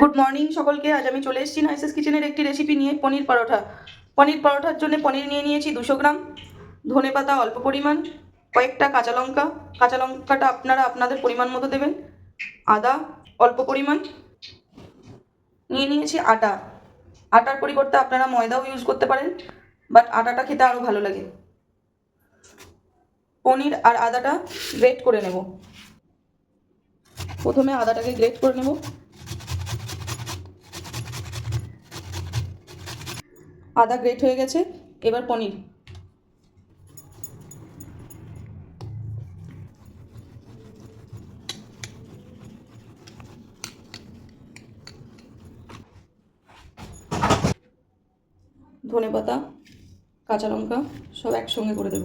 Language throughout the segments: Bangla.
গুড মর্নিং সকলকে। আজ আমি চলে এসেছি নাইসেস কিচেনের একটি রেসিপি নিয়ে, পনির পরোটা। পনির পরোটার জন্য পনির নিয়ে নিয়েছি 200 গ্রাম, ধনে পাতা অল্প পরিমাণ, কয়েকটা কাঁচা লঙ্কাটা আপনারা আপনাদের পরিমাণ মতো দেবেন, আদা অল্প পরিমাণ, নিয়ে নিয়েছি আটা। আটার পরিবর্তে আপনারা ময়দাও ইউজ করতে পারেন, বাট আটাটা খেতে আরও ভালো লাগে। পনির আর আদাটা গ্রেট করে নেব। প্রথমে আদাটাকে গ্রেট করে নেব। আদা গ্রেট হয়ে গেছে, এবার পনির। ধনে পাতা, কাঁচা লঙ্কা সব একসঙ্গে করে দেব।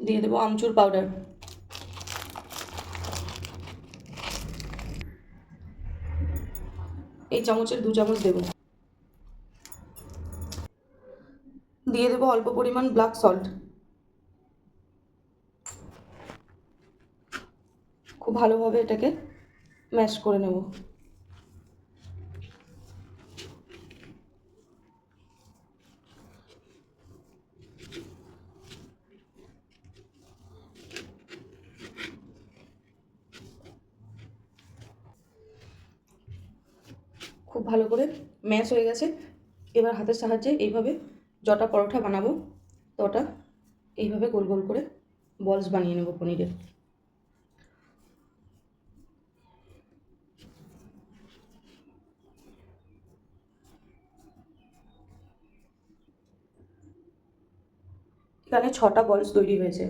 দিয়ে দেবো আমচুর পাউডার, এই চামচের 2 চামচ দেব। দিয়ে দেবো অল্প পরিমাণ ব্ল্যাক সল্ট। খুব ভালোভাবে এটাকে ম্যাশ করে নেব। খুব ভালো করে ম্যাশ হয়ে গেছে। এবার হাতের সাহায্যে এইভাবে যটা পরোটা বানাবো তটা এইভাবে গোল গোল করে বলস বানিয়ে নেব পনিরের। এখানে 6টা বলস তৈরি হয়েছে।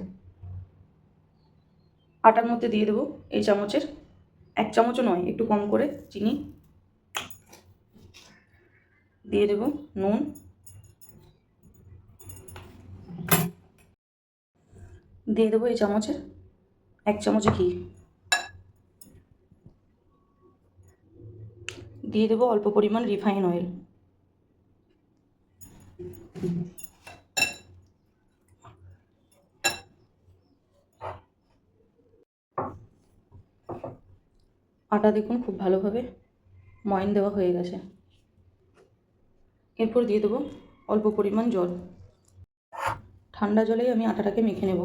আটার মধ্যে দিয়ে দেবো এই চামচের 1 চামচও নয়, একটু কম করে চিনি দিয়ে দেবো, নুন, দিয়ে দেবো এই চামচের 1 চামচ ঘি, দিয়ে দেবো অল্প পরিমাণ রিফাইন অয়েল। আটা দেখুন খুব ভালোভাবে ময়ন দেওয়া হয়ে গেছে। এরপর দিয়ে দেবো অল্প পরিমাণ জল। ঠান্ডা জলেই আমি আটাটাকে মেখে নেব।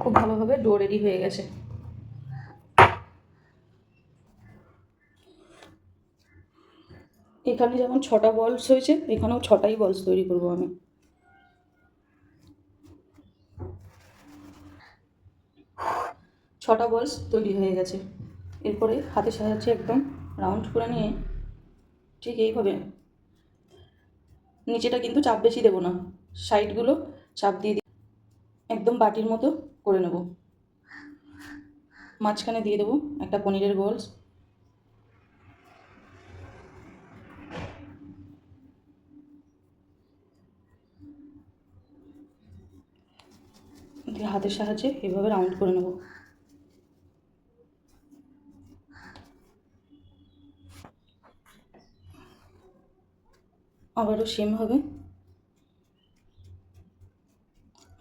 খুব ভালোভাবে ডো রেডি হয়ে গেছে। এখানে যেমন 6টা বলস হয়েছে, এখানেও 6টাই বলস তৈরি করব আমি। ছটা বলস তৈরি হয়ে গেছে। এরপরে হাতের সাহায্যে একদম রাউন্ড করে নিয়ে ঠিক এইভাবে, নিচেটা কিন্তু চাপ বেশি দেবো না, সাইডগুলো চাপ দিয়ে একদম বাটির মতো করে নেব। মাঝখানে দিয়ে দেবো একটা পনিরের বলস, দিয়ে হাতের সাহায্যে এভাবে রাউন্ড করে নেব। আবারও সেমভাবে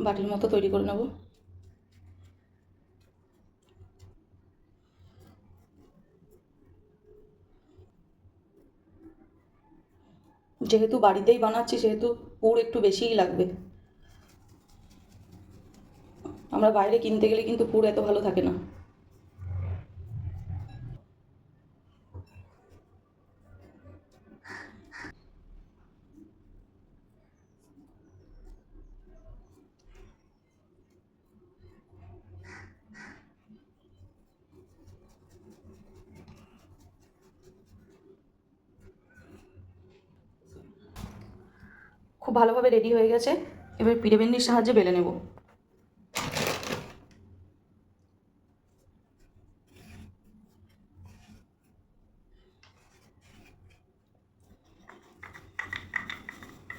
বাটির মতো তৈরি করে নেব। যেহেতু বাড়িতেই বানাচ্ছি সেহেতু পুর একটু বেশিই লাগবে। আমরা বাইরে কিনতে গেলে কিন্তু পুর এত ভালো থাকে না। খুব ভালোভাবে রেডি হয়ে গেছে। এবার পিড়েবেন্নির সাহায্যে বেলে নেব।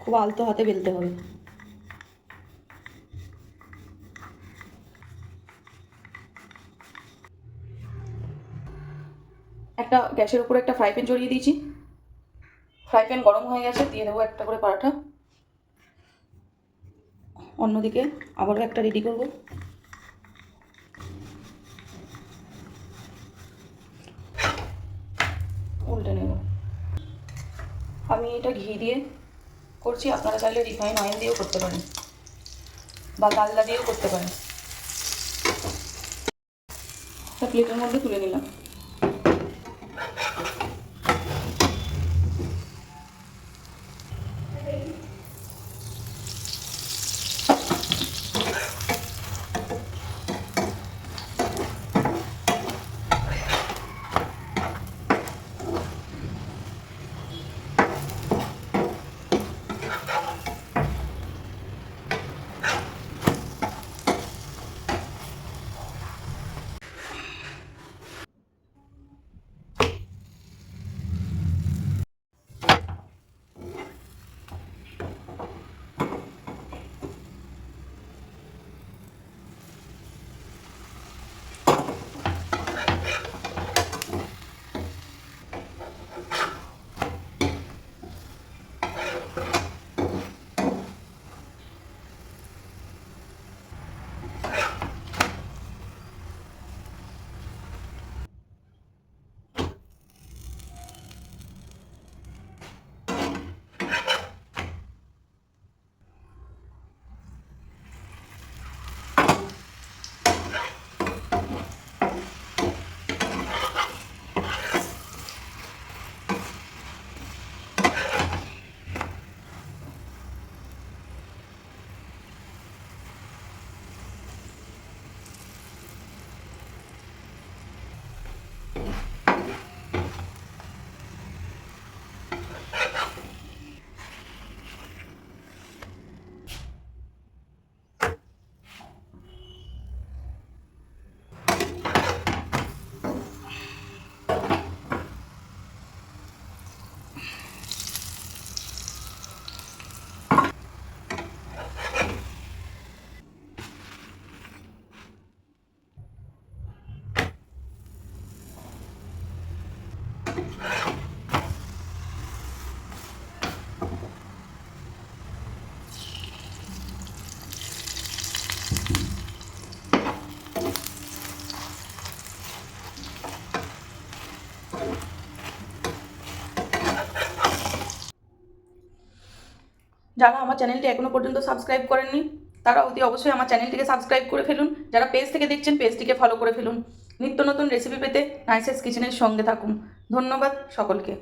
খুব আলতো হাতে বেলতে হবে। একটা গ্যাসের উপরে একটা ফ্রাই প্যান চড়িয়ে দিয়েছি। ফ্রাই প্যান গরম হয়ে গেছে, দিয়ে দেবো একটা করে পরোটা। অন্যদিকে আবারও একটা রেডি করব। আমি এটা ঘি দিয়ে করছি, আপনারা চাইলে রিফাইন অয়েল দিয়েও করতে পারেন বা ডালডা দিয়েও করতে পারেন। একটা প্লেটের মধ্যে তুলে নিলাম। যারা আমার চ্যানেলটি এখনো পর্যন্ত সাবস্ক্রাইব করেননি তারা অতি অবশ্যই আমার চ্যানেলটিকে সাবস্ক্রাইব করে ফেলুন। যারা পেজ থেকে দেখছেন পেজটিকে ফলো করে ফেলুন। নিত্য নতুন রেসিপি পেতে নাইসেস কিচেনের সঙ্গে থাকুন। ধন্যবাদ সকলকে।